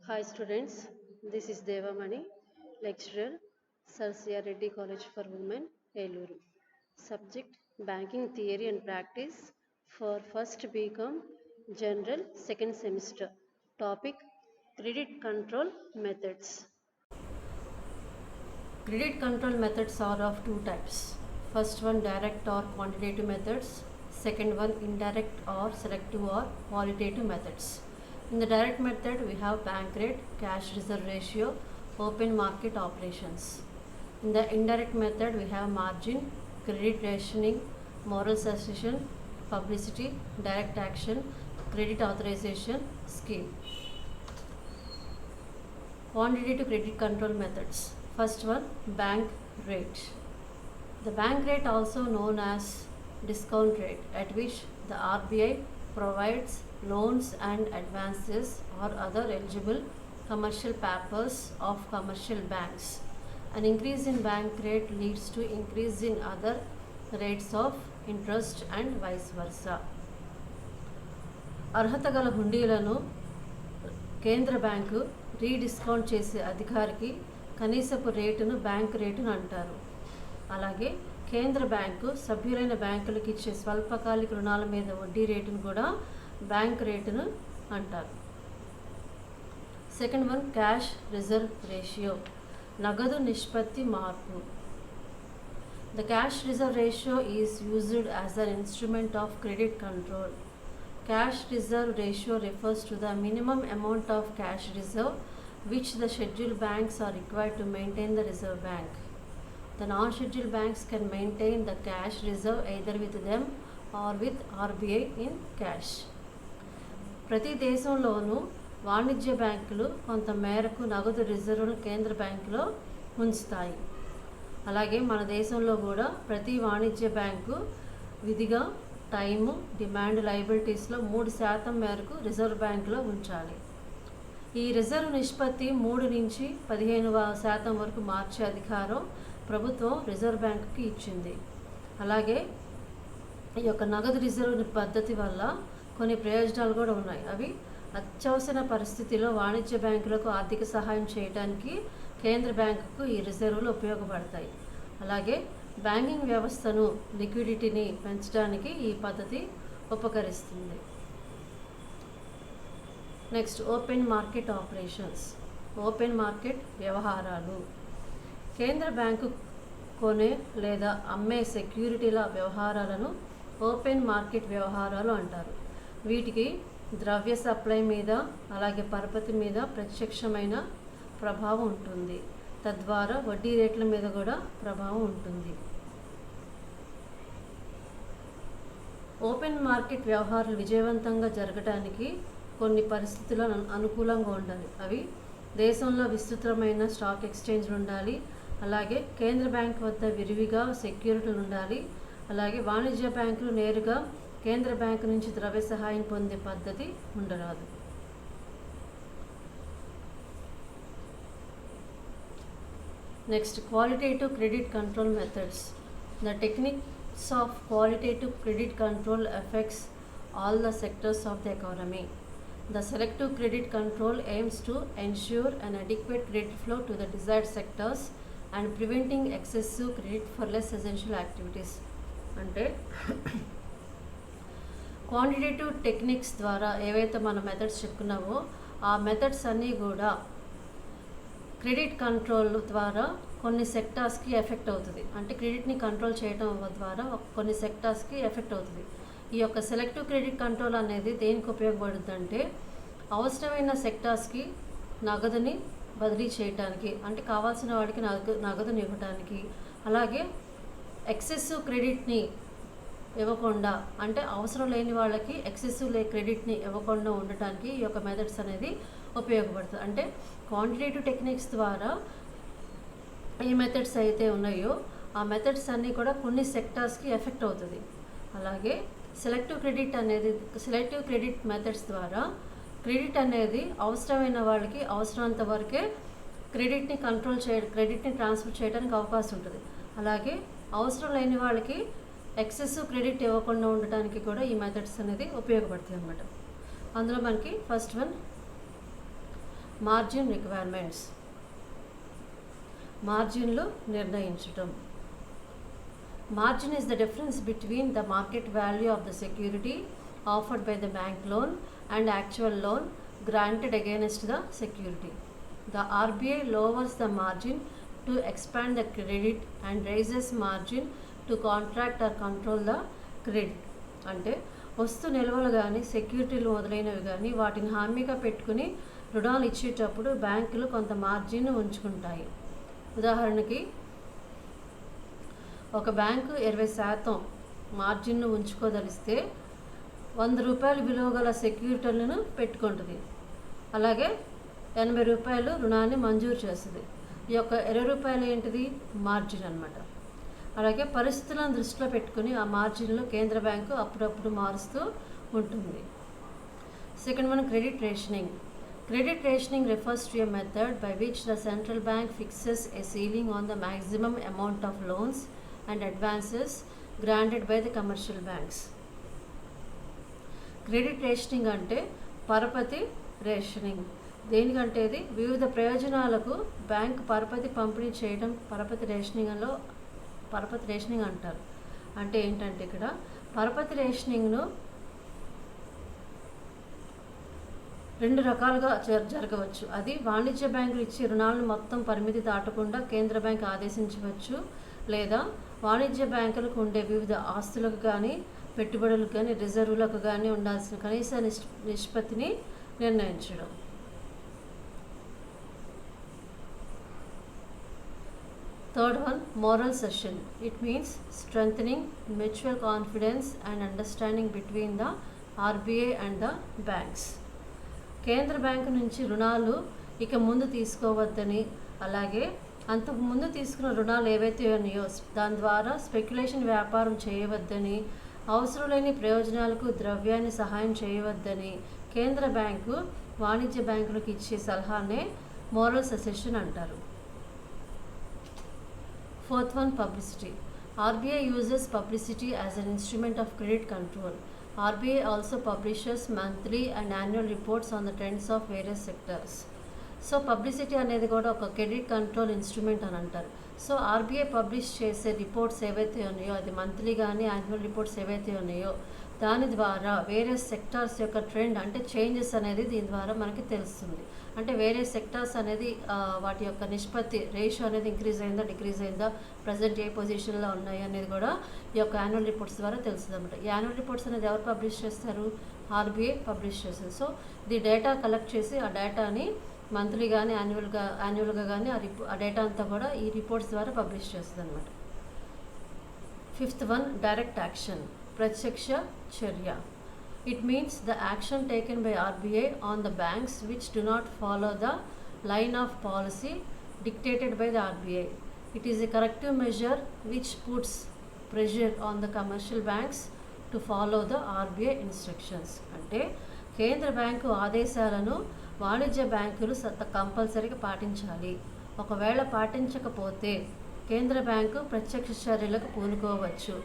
Hi students, this is Devamani, lecturer, Sir C.R. Reddy College for Women, Eluru. Subject Banking Theory and Practice for first BCom General second semester. Topic Credit Control Methods. Credit control methods are of two types. First one direct or quantitative methods. Second one indirect or selective or qualitative methods. In the direct method we have bank rate, cash reserve ratio, open market operations. In the indirect method we have margin, credit rationing, moral suspicion, publicity, direct action, credit authorization scheme. Quantitative credit control methods. First one, bank rate. The bank rate, also known as discount rate, at which the RBI provides loans and advances or other eligible commercial papers of commercial banks. An increase in bank rate leads to increase in other rates of interest and vice versa. అర్హత గల హుండీలను కేంద్ర bank రీడిస్కౌంట్ చేసే అధికారికి కనీసపు రేటును bank రేటును అంటారు. అలాగే కేంద్ర బ్యాంకు సభ్యులైన బ్యాంకులకు ఇచ్చే స్వల్పకాలిక రుణాల మీద వడ్డీ రేటును కూడా బ్యాంక్ రేటును అంటారు. Second one, cash reserve ratio, నగదు నిష్పత్తి మార్పు. The cash reserve ratio is used as an instrument of credit control. Cash reserve ratio refers to the minimum amount of cash reserve which the scheduled banks are required to maintain the reserve bank. The non-scheduled banks can maintain the cash reserve either with them or with RBI in cash. ప్రతి దేశంలోనూ వాణిజ్య బ్యాంకులు కొంత మేరకు నగదు రిజర్వును కేంద్ర బ్యాంకులో ఉంచుతాయి. అలాగే మన దేశంలో కూడా ప్రతి వాణిజ్య బ్యాంకు విధిగా టైము, డిమాండ్, లయబిలిటీస్లో 3% మేరకు రిజర్వ్ బ్యాంకులో ఉంచాలి. ఈ రిజర్వ్ నిష్పత్తి 3 నుంచి 15% వరకు మార్చే అధికారం ప్రభుత్వం రిజర్వ్ బ్యాంకుకి ఇచ్చింది. అలాగే ఈ యొక్క నగదు రిజర్వ్ పద్ధతి వల్ల కొన్ని ప్రయోజనాలు కూడా ఉన్నాయి. అవి అత్యవసర పరిస్థితిలో వాణిజ్య బ్యాంకులకు ఆర్థిక సహాయం చేయడానికి కేంద్ర బ్యాంకుకు ఈ రిజర్వులు ఉపయోగపడతాయి. అలాగే బ్యాంకింగ్ వ్యవస్థను, లిక్విడిటీని పెంచడానికి ఈ పద్ధతి ఉపకరిస్తుంది. Next, open market operations. Open market వ్యవహారాలు. కేంద్ర బ్యాంకు కొనే లేదా అమ్మే సెక్యూరిటీల వ్యవహారాలను ఓపెన్ మార్కెట్ వ్యవహారాలు అంటారు. వీటికి ద్రవ్య సప్లై మీద, అలాగే పరపతి మీద ప్రత్యక్షమైన ప్రభావం ఉంటుంది. తద్వారా వడ్డీ రేట్ల మీద కూడా ప్రభావం ఉంటుంది. ఓపెన్ మార్కెట్ వ్యవహారాలు విజయవంతంగా జరగడానికి కొన్ని పరిస్థితులు అనుకూలంగా ఉండాలి. అవి దేశంలో విస్తృతమైన స్టాక్ ఎక్స్చేంజ్లు ఉండాలి. అలాగే కేంద్ర బ్యాంక్ వద్ద విరివిగా సెక్యూరిటీలు ఉండాలి. అలాగే వాణిజ్య బ్యాంకులు నేరుగా కేంద్ర బ్యాంకు నుంచి ద్రవ్య సహాయం పొందే పద్ధతి ఉండరాదు. Next, qualitative credit control methods. The techniques of qualitative credit control affects all the sectors of the economy. The selective credit control aims to ensure an adequate credit flow to the desired sectors and preventing excessive credit for less essential activities. అంటే quantitative techniques ద్వారా ఏవైతే మన methods చెప్పుకున్నామో ఆ methods అన్నీ కూడా credit control ద్వారా కొన్ని సెక్టార్స్కి effect అవుతుంది. అంటే క్రెడిట్ని కంట్రోల్ చేయడం ద్వారా కొన్ని సెక్టార్స్కి ఎఫెక్ట్ అవుతుంది. ఈ యొక్క సెలెక్టివ్ క్రెడిట్ కంట్రోల్ అనేది దేనికి ఉపయోగపడుతుంది అంటే అవసరమైన సెక్టార్స్కి నగదుని బదిలీ చేయడానికి, అంటే కావాల్సిన వాడికి నగదుని ఇవ్వడానికి, అలాగే ఎక్సెసివ్ క్రెడిట్ని ఇవ్వకుండా, అంటే అవసరం లేని వాళ్ళకి ఎక్సెసివ్ క్రెడిట్ని ఇవ్వకుండా ఉండటానికి ఈ యొక్క మెథడ్స్ అనేది ఉపయోగపడుతుంది. అంటే క్వాంటిటేటివ్ టెక్నిక్స్ ద్వారా ఏ మెథడ్స్ అయితే ఉన్నాయో ఆ మెథడ్స్ అన్నీ కూడా కొన్ని సెక్టార్స్కి ఎఫెక్ట్ అవుతుంది. అలాగే సెలెక్టివ్ క్రెడిట్ మెథడ్స్ ద్వారా క్రెడిట్ అనేది అవసరమైన వాళ్ళకి అవసరమంత వరకే క్రెడిట్ని క్రెడిట్ని ట్రాన్స్ఫర్ చేయడానికి అవకాశం ఉంటుంది. అలాగే అవసరం లేని వాళ్ళకి ఎక్సెసివ్ క్రెడిట్ ఇవ్వకుండా ఉండటానికి కూడా ఈ మెథడ్స్ అనేది ఉపయోగపడుతుంది అన్నమాట. అందులో మనకి ఫస్ట్ వన్ మార్జిన్ రిక్వైర్మెంట్స్, మార్జిన్లు నిర్ణయించటం. Margin is the difference between the market value of the security offered by the bank loan and actual loan granted against the security. The RBI lowers the margin to expand the credit and raises margin to contract or control the credit. అంటే వస్తు నిల్వలు కానీ సెక్యూరిటీలు మొదలైనవి కానీ వాటిని హామీగా పెట్టుకుని రుణాలు ఇచ్చేటప్పుడు బ్యాంకులు కొంత మార్జిన్ ఉంచుకుంటాయి. ఉదాహరణకి ఒక బ్యాంకు 20% మార్జిన్ను ఉంచుకోదలిస్తే 100 రూపాయలు విలువ గల సెక్యూరిటీలను పెట్టుకుంటుంది. అలాగే 80 రూపాయలు రుణాన్ని మంజూరు చేస్తుంది. ఈ యొక్క 20 రూపాయలు ఏంటిది? మార్జిన్ అన్నమాట. అలాగే పరిస్థితులను దృష్టిలో పెట్టుకుని ఆ మార్జిన్లు కేంద్ర బ్యాంకు అప్పుడప్పుడు మారుస్తూ ఉంటుంది. Second one, credit rationing. Credit rationing refers to a method by which the central bank fixes a ceiling on the maximum amount of loans and advances granted by the commercial banks. Credit rationing అంటే పరపతి rationing. దేనికంటే ఇది వివిధ ప్రయోజనాలకు bank పరపతి పంపిణీ చేయడం పరపతి రేషనింగ్ అంటారు. అంటే ఏంటంటే ఇక్కడ పరపతి రేషనింగ్ను 2 రకాలుగా జరగవచ్చు. అది వాణిజ్య బ్యాంకులు ఇచ్చే రుణాలను మొత్తం పరిమితి దాటకుండా కేంద్ర బ్యాంక్ ఆదేశించవచ్చు, లేదా వాణిజ్య బ్యాంకులకు ఉండే వివిధ ఆస్తులకు కానీ పెట్టుబడులకు కానీ రిజర్వులకు కానీ ఉండాల్సిన కనీస నిష్పత్తిని నిర్ణయించడం. Third one, moral session. It means strengthening mutual confidence and understanding between the RBI and the banks. కేంద్ర బ్యాంకు నుంచి రుణాలు ఇక ముందు తీసుకోవద్దని, అలాగే అంతకుముందు తీసుకున్న రుణాలు ఏవైతే ఉన్నాయో దాని ద్వారా స్పెక్యులేషన్ వ్యాపారం చేయవద్దని, అవసరం లేని ప్రయోజనాలకు ద్రవ్యాన్ని సహాయం చేయవద్దని కేంద్ర బ్యాంకు వాణిజ్య బ్యాంకులకు ఇచ్చే సలహానే మోరల్ సెషన్ అంటారు. Fourth one, publicity. RBI uses publicity as an instrument of credit control. RBI also publishes monthly and annual reports on the trends of various sectors. So publicity అనేది కూడా ఒక క్రెడిట్ కంట్రోల్ ఇన్స్ట్రుమెంట్ అని అంటారు. So RBI publish చేసే reports ఏవైతే ఉన్నాయో, అది monthly కానీ యాన్యువల్ రిపోర్ట్స్ ఏవైతే ఉన్నాయో దాని ద్వారా వేరే సెక్టార్స్ యొక్క ట్రెండ్ అంటే చేంజెస్ అనేది దీని ద్వారా మనకి తెలుస్తుంది. అంటే వేరే సెక్టార్స్ అనేది వాటి యొక్క నిష్పత్తి రేషియో అనేది ఇంక్రీజ్ అయిందా డిక్రీజ్ అయిందా, ప్రజెంట్ ఏ పొజిషన్లో ఉన్నాయి అనేది కూడా ఈ యొక్క యాన్యువల్ రిపోర్ట్స్ ద్వారా తెలుస్తుంది అనమాట. ఈ యాన్యువల్ రిపోర్ట్స్ అనేది ఎవరు పబ్లిష్ చేస్తారు? ఆర్బీఐ పబ్లిష్ చేస్తారు. సో ఇది డేటా కలెక్ట్ చేసి ఆ డేటాని మంత్లీ కానీ యాన్యువల్గా కానీ ఆ డేటా అంతా కూడా ఈ రిపోర్ట్స్ ద్వారా పబ్లిష్ చేస్తుంది అనమాట. ఫిఫ్త్ వన్, డైరెక్ట్ యాక్షన్, ప్రత్యక్ష చర్య. It means the action taken by RBI on the banks which do not follow the line of policy dictated by the RBI. It is a corrective measure which puts pressure on the commercial banks to follow the RBI instructions. అంటే కేంద్ర bank ఆదేశాలను వాణిజ్య బ్యాంకులు కంపల్సరీగా పాటించాలి. ఒకవేళ పాటించకపోతే కేంద్ర బ్యాంకు ప్రత్యక్ష చర్యలకు పూనుకోవచ్చు.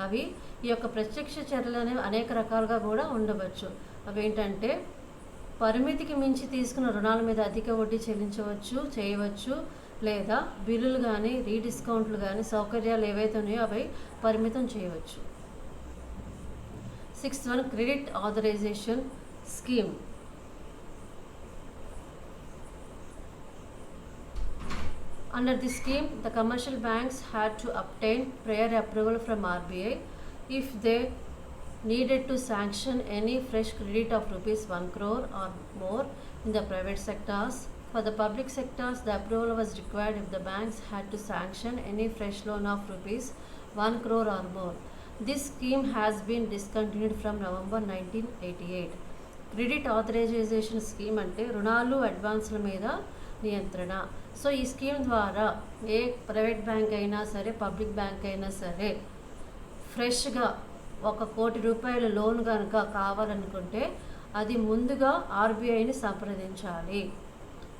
అవి ఈ యొక్క ప్రత్యక్ష చర్యలు అనేవి అనేక రకాలుగా కూడా ఉండవచ్చు. అవి ఏంటంటే పరిమితికి మించి తీసుకున్న రుణాల మీద అధిక వడ్డీ చేయవచ్చు, లేదా బిల్లులు కానీ రీడిస్కౌంట్లు కానీ సౌకర్యాలు ఏవైతే ఉన్నాయో అవి పరిమితం చేయవచ్చు. Sixth one, credit authorisation scheme. Under this scheme, the commercial banks had to obtain prior approval from RBI if they needed to sanction any fresh credit of rupees 1 crore or more in the private sectors. For the public sectors, the approval was required if the banks had to sanction any fresh loan of rupees 1 crore or more. This scheme has been discontinued from November 1988. Credit authorization scheme అంటే రుణాలు అడ్వాన్స్ల మీద నియంత్రణ. So ఈ scheme ద్వారా ఏ private bank అయినా సరే public bank అయినా సరే ఫ్రెష్గా 1 కోటి రూపాయల లోన్ కనుక కావాలనుకుంటే అది ముందుగా ఆర్బీఐని సంప్రదించాలి.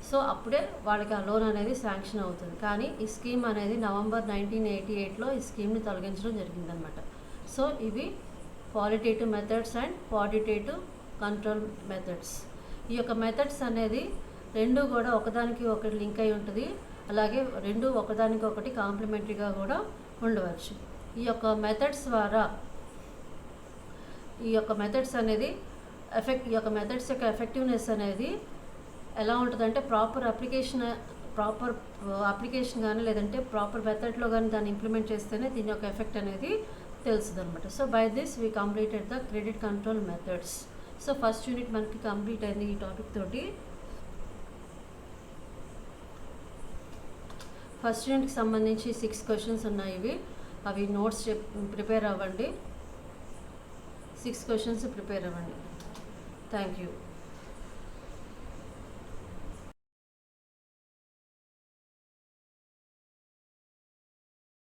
సో అప్పుడే వాళ్ళకి ఆ లోన్ అనేది శాంక్షన్ అవుతుంది. కానీ ఈ స్కీమ్ అనేది నవంబర్ 1988లో ఈ స్కీమ్ని తొలగించడం జరిగిందనమాట. సో ఇవి qualitative methods and quantitative control methods. ఈ యొక్క మెథడ్స్ అనేది రెండు కూడా ఒకదానికి ఒకటి లింక్ అయి ఉంటుంది, అలాగే రెండు ఒకదానికి ఒకటి కాంప్లిమెంటరీగా కూడా ఉండవచ్చు. ఈ యొక్క మెథడ్స్ అనేది ఈ యొక్క మెథడ్స్ యొక్క ఎఫెక్టివ్నెస్ అనేది ఎలా ఉంటుందంటే ప్రాపర్ అప్లికేషన్ కానీ లేదంటే ప్రాపర్ మెథడ్లో కానీ దాన్ని ఇంప్లిమెంట్ చేస్తేనే దీని యొక్క ఎఫెక్ట్ అనేది తెలుస్తుంది అనమాట. So by this we completed the credit control methods. So first unit మనకి కంప్లీట్ అయింది ఈ టాపిక్ తోటి. ఫస్ట్ యూనిట్కి సంబంధించి 6 క్వశ్చన్స్ ఉన్నాయి. అవి నోట్స్ ప్రిపేర్ అవ్వండి. 6 క్వశ్చన్స్ ప్రిపేర్ అవ్వండి. Thank you.